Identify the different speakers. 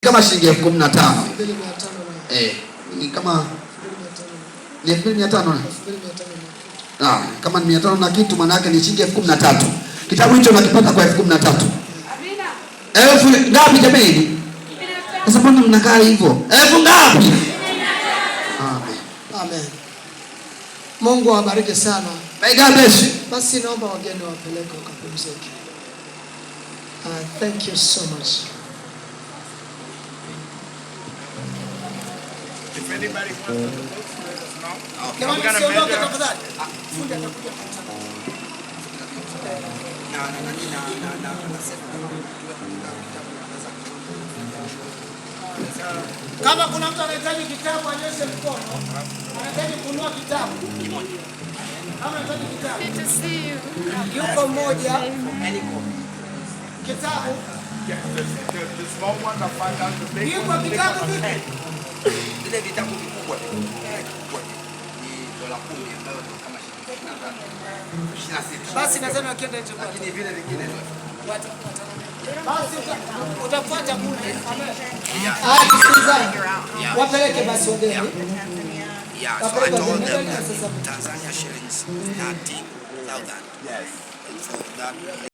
Speaker 1: kama shilingi 15,000. Ni kama 2,500. Kama ni 500 na kitu, maana yake ni shilingi 13,000. Kitabu hicho nakipata kwa 13,000. Amina. Elfu ngapi jamani? Sasa mbona mnakaa hivyo? Elfu ngapi? Amen.
Speaker 2: Amen. Mungu awabariki sana.
Speaker 1: May God bless you.
Speaker 2: Basi naomba wageni wapeleke wakapumzike. Thank you so much.
Speaker 3: If anybody wants to go, let us know.
Speaker 2: Okay, I'm gonna measure. Tafadhali. Fundi atakuja kutana. Kama kuna mtu anahitaji kitabu anyoshe mkono. Anahitaji kununua kitabu. Kama anahitaji kitabu.
Speaker 4: Good to see you.
Speaker 2: Yuko mmoja. Kitabu.
Speaker 3: Yeah, the small one, the 5,000, the big
Speaker 2: Yuko
Speaker 3: one, the big
Speaker 2: kitabu
Speaker 3: one.
Speaker 2: vipi?
Speaker 5: Ile vitabu vikubwa ni $10 ambayo ni kama shilingi 26.
Speaker 2: Basi nadhani wakienda hicho kwa.
Speaker 5: Lakini vile vingine
Speaker 2: Basi utafuata kule. Tusikizane. Wapeleke basi wageni.
Speaker 5: Yeah, so I told them that Tanzania shillings 13,000.
Speaker 3: Yes.
Speaker 5: And so that